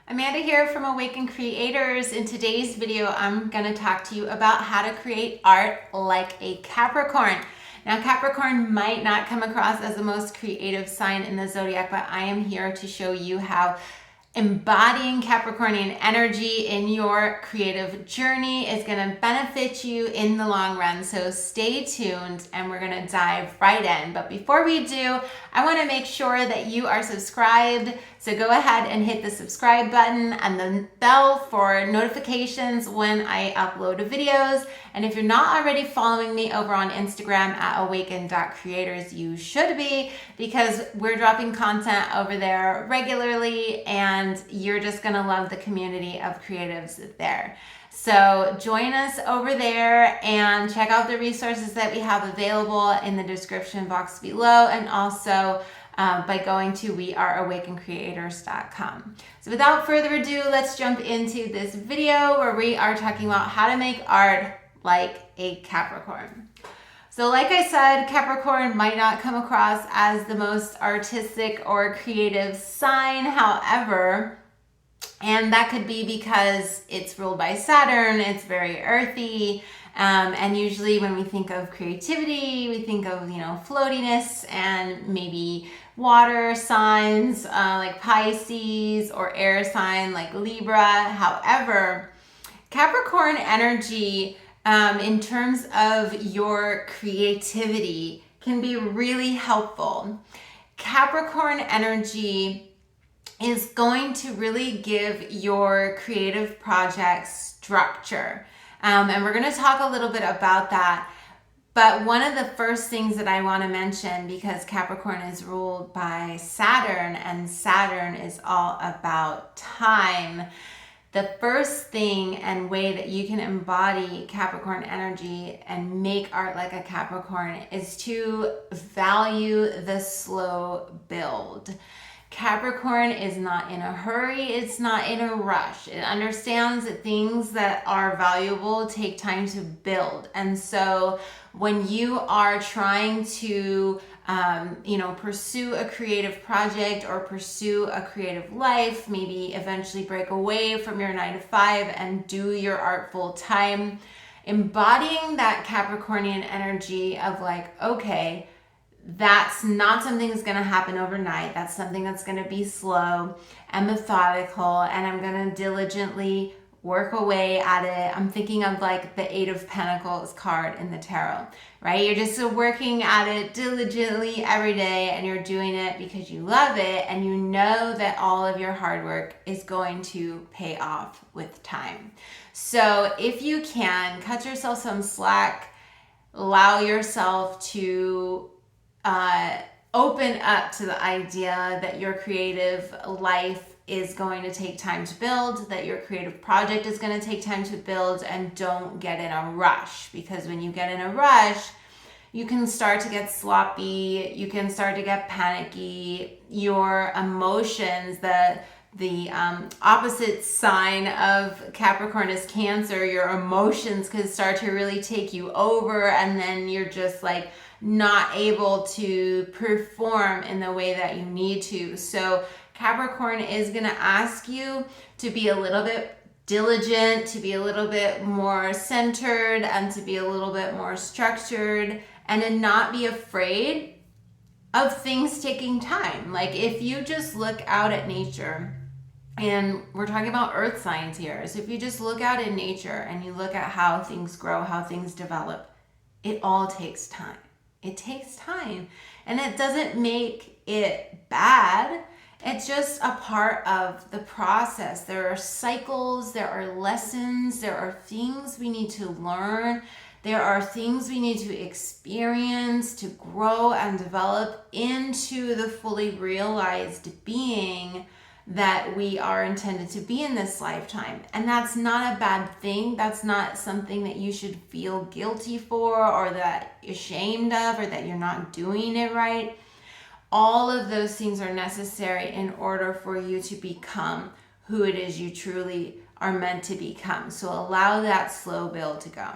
Amanda here from Awakened Creators. In today's video, I'm going to talk to you about how to create art like a Capricorn. Now, Capricorn might not come across as the most creative sign in the zodiac, but I am here to show you how embodying Capricornian energy in your creative journey is going to benefit you in the long run. So stay tuned and we're going to dive right in. But before we do, I want to make sure that you are subscribed. So go ahead and hit the subscribe button and the bell for notifications when I upload videos. And if you're not already following me over on Instagram at awaken.creators, you should be, because we're dropping content over there regularly and you're just going to love the community of creatives there. So join us over there and check out the resources that we have available in the description box below, and also by going to weareawakencreators.com. So without further ado, let's jump into this video where we are talking about how to make art like a Capricorn. So like I said, Capricorn might not come across as the most artistic or creative sign, however, and that could be because it's ruled by Saturn, it's very earthy, and usually when we think of creativity, we think of, floatiness and maybe water signs like Pisces, or air sign like Libra. However, Capricorn energy in terms of your creativity can be really helpful. Capricorn energy is going to really give your creative projects structure. And we're going to talk a little bit about that. But one of the first things that I want to mention, because Capricorn is ruled by Saturn and Saturn is all about time, the first thing and way that you can embody Capricorn energy and make art like a Capricorn is to value the slow build. Capricorn is not in a hurry, it's not in a rush. It understands that things that are valuable take time to build. And so when you are trying to pursue a creative project or pursue a creative life, maybe eventually break away from your 9-to-5 and do your art full time, embodying that Capricornian energy of like, okay, that's not something that's going to happen overnight. That's something that's going to be slow and methodical, and I'm going to diligently work away at it. I'm thinking of like the 8 of Pentacles card in the tarot, right? You're just working at it diligently every day, and you're doing it because you love it, and you know that all of your hard work is going to pay off with time. So if you can, cut yourself some slack, allow yourself to open up to the idea that your creative life is going to take time to build, that your creative project is going to take time to build, and don't get in a rush, because when you get in a rush, you can start to get sloppy, you can start to get panicky, your emotions, the opposite sign of Capricorn is Cancer, your emotions could start to really take you over, and then you're just like not able to perform in the way that you need to. So Capricorn is going to ask you to be a little bit diligent, to be a little bit more centered, and to be a little bit more structured, and to not be afraid of things taking time. Like if you just look out at nature, and we're talking about earth signs here, so if you just look out in nature and you look at how things grow, how things develop, it all takes time. It takes time, and it doesn't make it bad. It's just a part of the process. There are cycles, there are lessons, there are things we need to learn. There are things we need to experience to grow and develop into the fully realized being that we are intended to be in this lifetime. And that's not a bad thing. That's not something that you should feel guilty for, or that you're ashamed of, or that you're not doing it right. All of those things are necessary in order for you to become who it is you truly are meant to become. So allow that slow build to go.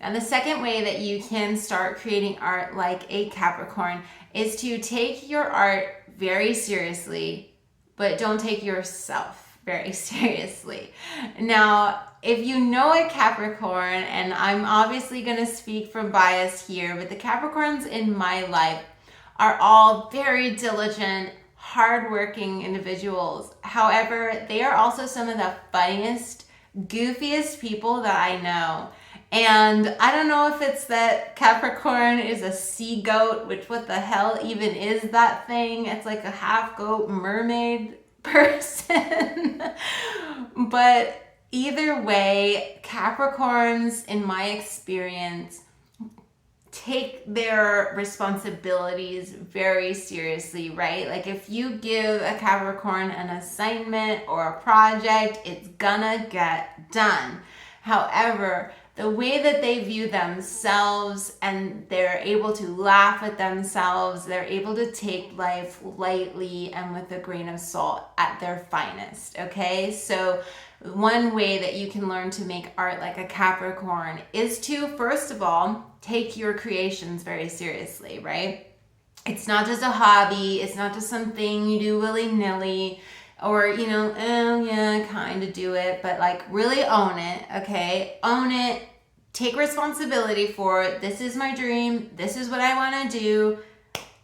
And the second way that you can start creating art like a Capricorn is to take your art very seriously, but don't take yourself very seriously. Now, if you know a Capricorn, and I'm obviously going to speak from bias here, but the Capricorns in my life are all very diligent, hardworking individuals. However, they are also some of the funniest, goofiest people that I know. And I don't know if it's that Capricorn is a sea goat, which what the hell even is that thing? It's like a half goat mermaid person. But either way, Capricorns, in my experience, take their responsibilities very seriously, right? Like if you give a Capricorn an assignment or a project, it's gonna get done. However, the way that they view themselves, and they're able to laugh at themselves, they're able to take life lightly and with a grain of salt at their finest, okay? So one way that you can learn to make art like a Capricorn is to, first of all, take your creations very seriously, right? It's not just a hobby. It's not just something you do willy-nilly, or, you know, oh yeah, kind of do it, but like really own it, okay? Own it. Take responsibility for it. This is my dream. This is what I want to do.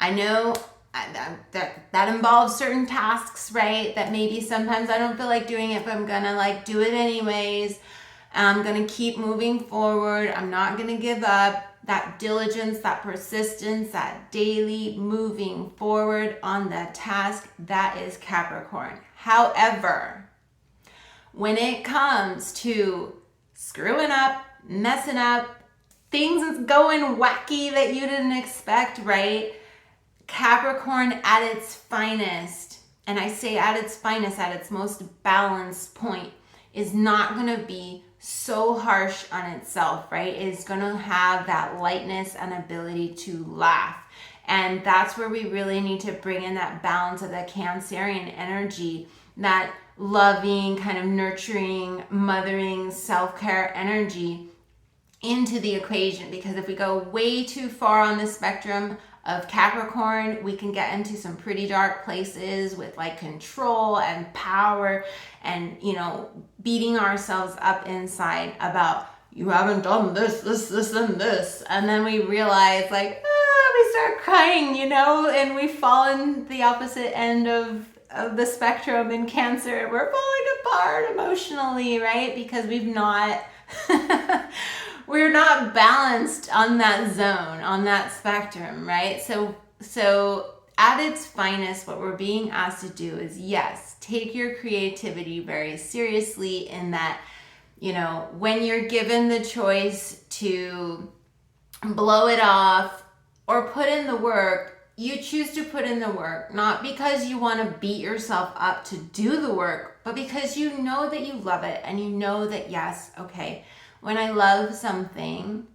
I know that involves certain tasks, right? That maybe sometimes I don't feel like doing it, but I'm gonna like do it anyways. I'm gonna keep moving forward. I'm not gonna give up. That diligence, that persistence, that daily moving forward on the task, that is Capricorn. However, when it comes to screwing up, messing up, things going wacky that you didn't expect, right? Capricorn at its finest, and I say at its finest, at its most balanced point, is not going to be so harsh on itself, right? It's going to have that lightness and ability to laugh. And that's where we really need to bring in that balance of the Cancerian energy, that loving, kind of nurturing, mothering, self-care energy into the equation. Because if we go way too far on the spectrum of Capricorn, we can get into some pretty dark places with like control and power and, you know, beating ourselves up inside about, you haven't done this, and this. And then we realize like, we start crying, you know, and we fall in the opposite end of the spectrum in Cancer. We're falling apart emotionally, right? Because we've not... we're not balanced on that zone, on that spectrum, right? So at its finest, what we're being asked to do is, yes, take your creativity very seriously, in that, you know, when you're given the choice to blow it off or put in the work, you choose to put in the work, not because you want to beat yourself up to do the work, but because you know that you love it, and you know that, yes, okay, when I love something,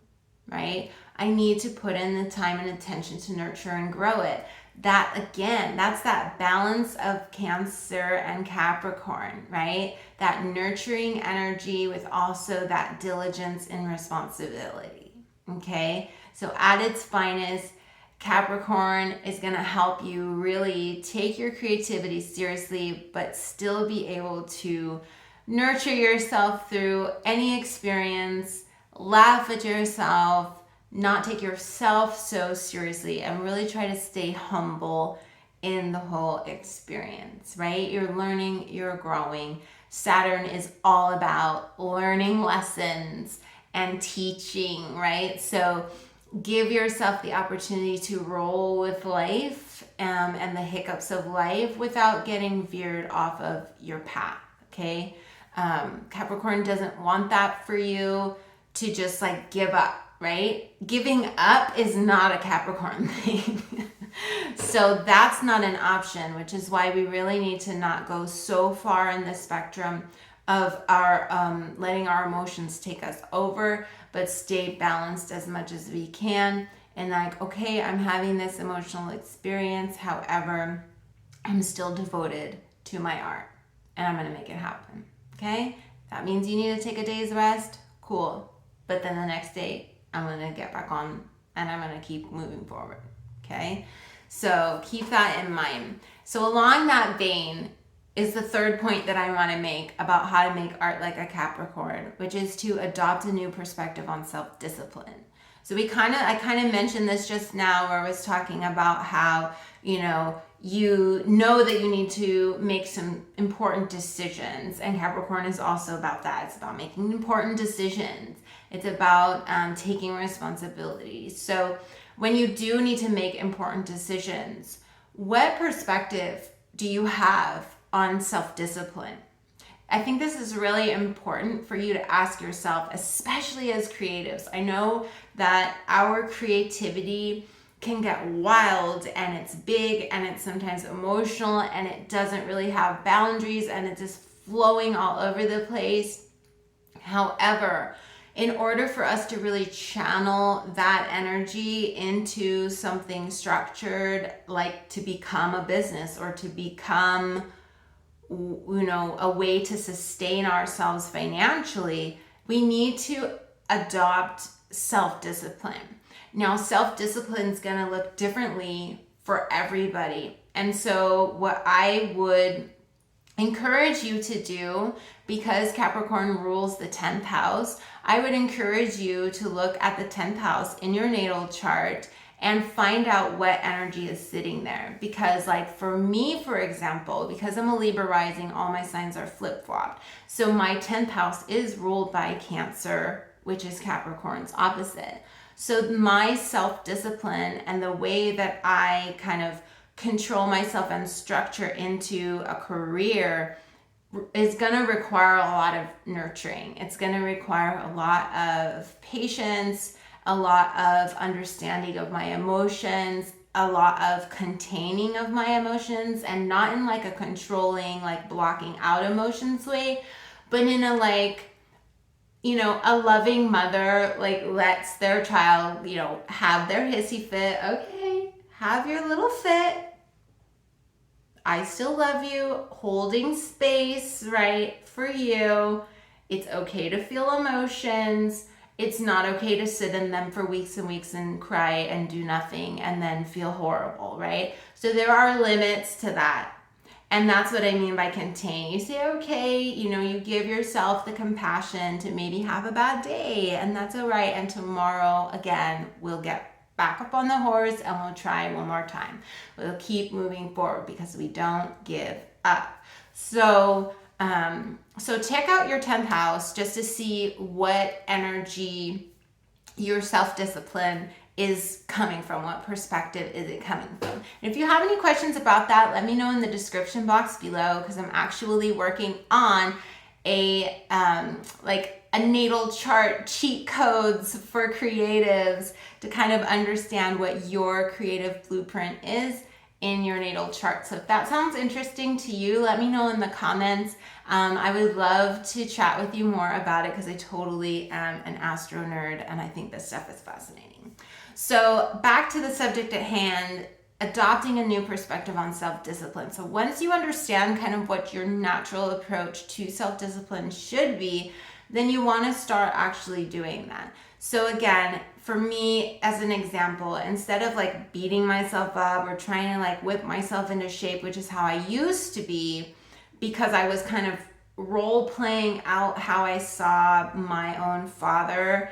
right, I need to put in the time and attention to nurture and grow it. That, again, that's that balance of Cancer and Capricorn, right? That nurturing energy with also that diligence and responsibility, okay? So at its finest, Capricorn is going to help you really take your creativity seriously, but still be able to nurture yourself through any experience, laugh at yourself, not take yourself so seriously, and really try to stay humble in the whole experience, right? You're learning, you're growing. Saturn is all about learning lessons and teaching, right? So give yourself the opportunity to roll with life and the hiccups of life without getting veered off of your path, okay? Capricorn doesn't want that for you to just like give up, right? Giving up is not a Capricorn thing. So that's not an option, which is why we really need to not go so far in the spectrum of our letting our emotions take us over, but stay balanced as much as we can. And like, okay, I'm having this emotional experience. However, I'm still devoted to my art, and I'm going to make it happen. Okay, that means you need to take a day's rest. Cool. But then the next day, I'm going to get back on and I'm going to keep moving forward. Okay, so keep that in mind. So along that vein, is the third point that I want to make about how to make art like a Capricorn, which is to adopt a new perspective on self-discipline. So I kind of mentioned this just now, where I was talking about how, you know that you need to make some important decisions, and Capricorn is also about that. It's about making important decisions. It's about taking responsibility. So when you do need to make important decisions, what perspective do you have on self-discipline? I think this is really important for you to ask yourself, especially as creatives. I know that our creativity can get wild, and it's big, and it's sometimes emotional, and it doesn't really have boundaries, and it's just flowing all over the place. However, in order for us to really channel that energy into something structured, like to become a business or to become, a way to sustain ourselves financially, we need to adopt self-discipline. Now, self-discipline is going to look differently for everybody. And so what I would encourage you to do, because Capricorn rules the 10th house, I would encourage you to look at the 10th house in your natal chart and find out what energy is sitting there. Because like for me, for example, because I'm a Libra rising, all my signs are flip-flopped. So my 10th house is ruled by Cancer, which is Capricorn's opposite. So my self-discipline and the way that I kind of control myself and structure into a career is going to require a lot of nurturing. It's going to require a lot of patience, a lot of understanding of my emotions, a lot of containing of my emotions, and not in like a controlling, like blocking out emotions way, but in a like, a loving mother like lets their child, have their hissy fit. Okay, have your little fit. I still love you, holding space, right, for you. It's okay to feel emotions. It's not okay to sit in them for weeks and weeks and cry and do nothing and then feel horrible, right? So there are limits to that. And that's what I mean by contain. You say, okay, you give yourself the compassion to maybe have a bad day, and that's all right. And tomorrow, again, we'll get back up on the horse and we'll try one more time. We'll keep moving forward because we don't give up. So check out your 10th house just to see what energy your self-discipline is coming from. What perspective is it coming from? And if you have any questions about that, let me know in the description box below, because I'm actually working on a natal chart cheat codes for creatives to kind of understand what your creative blueprint is in your natal chart. So if that sounds interesting to you, let me know in the comments. I would love to chat with you more about it, because I totally am an astro nerd and I think this stuff is fascinating. So back to the subject at hand, adopting a new perspective on self-discipline. So once you understand kind of what your natural approach to self-discipline should be, then you want to start actually doing that. So again, for me, as an example, instead of like beating myself up or trying to like whip myself into shape, which is how I used to be, because I was kind of role playing out how I saw my own father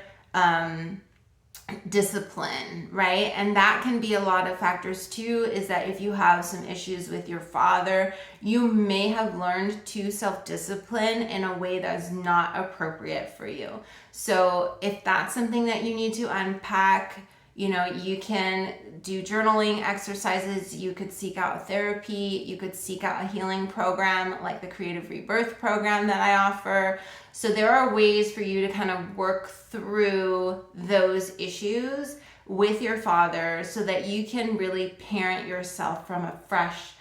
discipline, right? And that can be a lot of factors too, is that if you have some issues with your father, you may have learned to self-discipline in a way that's not appropriate for you. So if that's something that you need to unpack, you can do journaling exercises, you could seek out therapy, you could seek out a healing program like the Creative Rebirth program that I offer. So there are ways for you to kind of work through those issues with your father so that you can really parent yourself from a fresh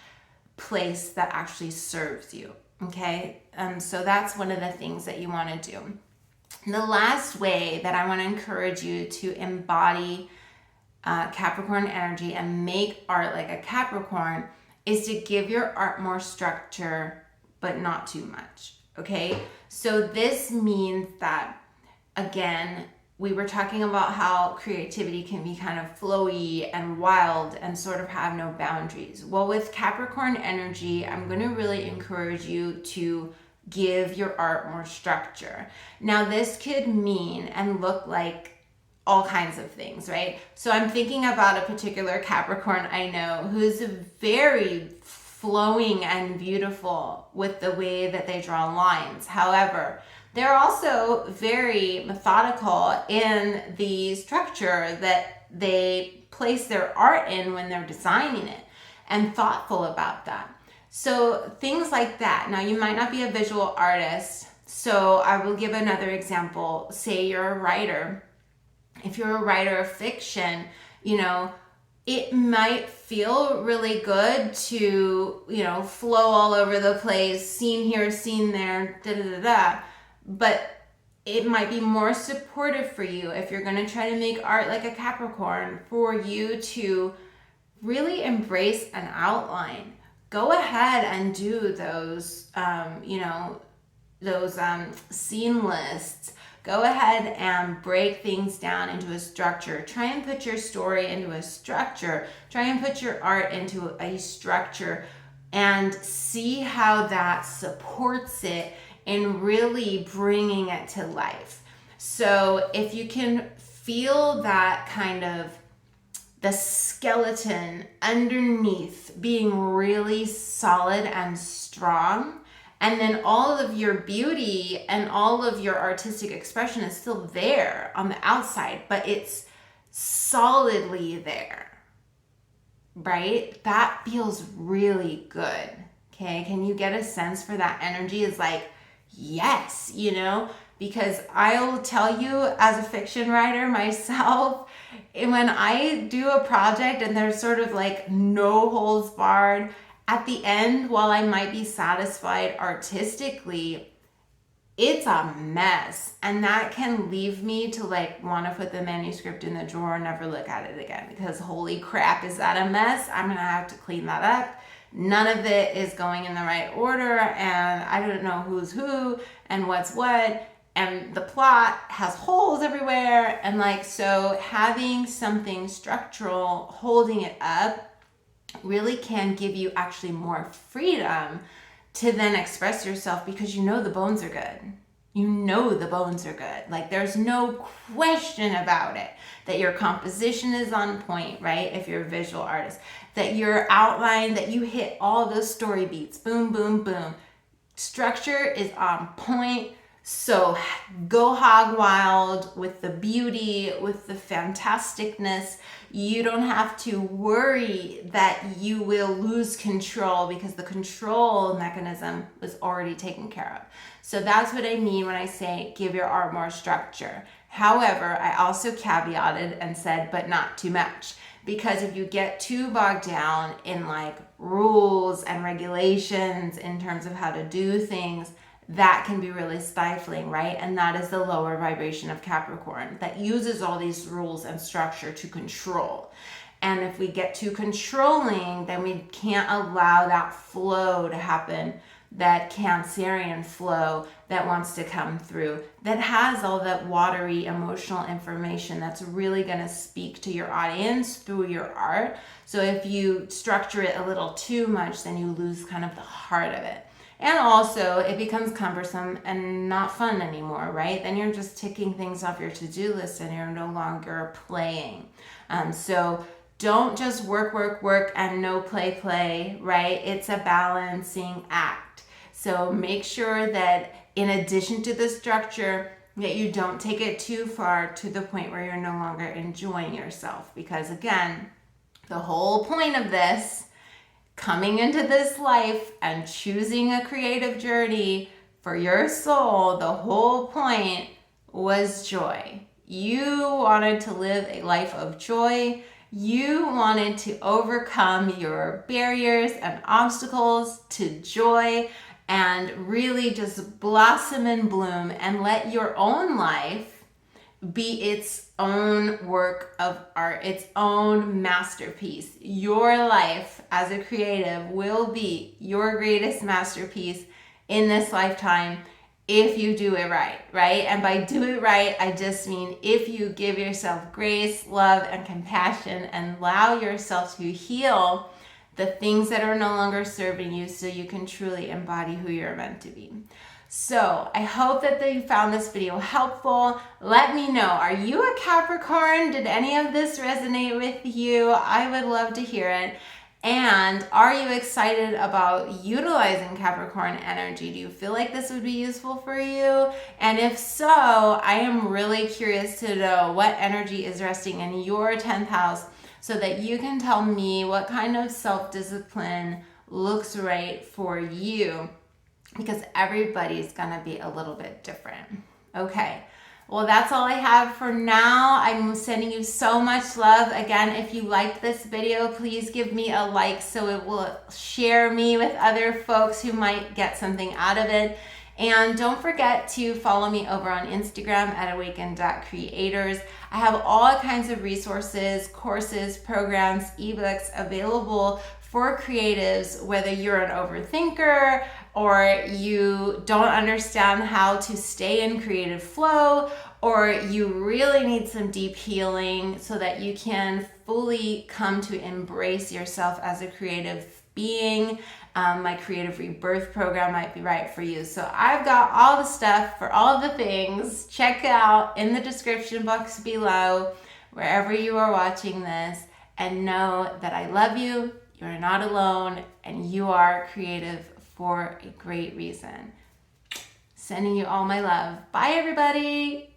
place that actually serves you, okay? So that's one of the things that you want to do. And the last way that I want to encourage you to embody Capricorn energy and make art like a Capricorn is to give your art more structure, but not too much, okay? So this means that, again, we were talking about how creativity can be kind of flowy and wild and sort of have no boundaries. Well, with Capricorn energy, I'm going to really encourage you to give your art more structure. Now, this could mean and look like all kinds of things, right? So I'm thinking about a particular Capricorn I know who's very flowing and beautiful with the way that they draw lines. However, they're also very methodical in the structure that they place their art in when they're designing it, and thoughtful about that. So things like that. Now, you might not be a visual artist, so I will give another example. Say you're a writer. If you're a writer of fiction, it might feel really good to, flow all over the place, scene here, scene there, da-da-da-da. But it might be more supportive for you if you're going to try to make art like a Capricorn, for you to really embrace an outline. Go ahead and do those, scene lists. Go ahead and break things down into a structure. Try and put your story into a structure. Try and put your art into a structure and see how that supports it in really bringing it to life. So if you can feel that kind of the skeleton underneath being really solid and strong, and then all of your beauty and all of your artistic expression is still there on the outside, but it's solidly there, right? That feels really good, okay? Can you get a sense for that energy? Is like, yes, because I'll tell you, as a fiction writer myself, when I do a project and there's sort of like no holds barred, at the end, while I might be satisfied artistically, it's a mess. And that can leave me to want to put the manuscript in the drawer and never look at it again, because holy crap, is that a mess? I'm going to have to clean that up. None of it is going in the right order, and I don't know who's who and what's what, and the plot has holes everywhere. And so having something structural holding it up really can give you actually more freedom to then express yourself, because the bones are good. The bones are good. There's no question about it that your composition is on point, right? If you're a visual artist, that your outline, that you hit all those story beats, boom, boom, boom. Structure is on point. So go hog wild with the beauty, with the fantasticness. You don't have to worry that you will lose control, because the control mechanism was already taken care of. So that's what I mean when I say give your art more structure. However, I also caveated and said, but not too much. Because if you get too bogged down in rules and regulations in terms of how to do things, that can be really stifling, right? And that is the lower vibration of Capricorn, that uses all these rules and structure to control. And if we get too controlling, then we can't allow that flow to happen, that Cancerian flow that wants to come through, that has all that watery emotional information that's really going to speak to your audience through your art. So if you structure it a little too much, then you lose kind of the heart of it. And also, it becomes cumbersome and not fun anymore, right? Then you're just ticking things off your to-do list and you're no longer playing. So don't just work, and no play, right? It's a balancing act. So make sure that in addition to the structure, that you don't take it too far to the point where you're no longer enjoying yourself. Because again, the whole point of this, coming into this life and choosing a creative journey for your soul, the whole point was joy. You wanted to live a life of joy. You wanted to overcome your barriers and obstacles to joy and really just blossom and bloom and let your own life be its own work of art, its own masterpiece. Your life as a creative will be your greatest masterpiece in this lifetime. if you do it right, right? And by do it right, I just mean if you give yourself grace, love, and compassion and allow yourself to heal the things that are no longer serving you so you can truly embody who you're meant to be. So I hope that you found this video helpful. Let me know, are you a Capricorn? Did any of this resonate with you? I would love to hear it. And are you excited about utilizing Capricorn energy? Do you feel like this would be useful for you? And if so, I am really curious to know what energy is resting in your 10th house so that you can tell me what kind of self-discipline looks right for you, because everybody's gonna be a little bit different. Okay. Well, that's all I have for now. I'm sending you so much love. Again, if you liked this video, please give me a like so it will share me with other folks who might get something out of it. And don't forget to follow me over on Instagram at awaken.creators. I have all kinds of resources, courses, programs, ebooks available for creatives, whether you're an overthinker or you don't understand how to stay in creative flow, or you really need some deep healing so that you can fully come to embrace yourself as a creative being. My creative rebirth program might be right for you. So I've got all the stuff for all the things. Check out in the description box below, wherever you are watching this, and know that I love you. You're not alone, and you are creative for a great reason. Sending you all my love. Bye, everybody.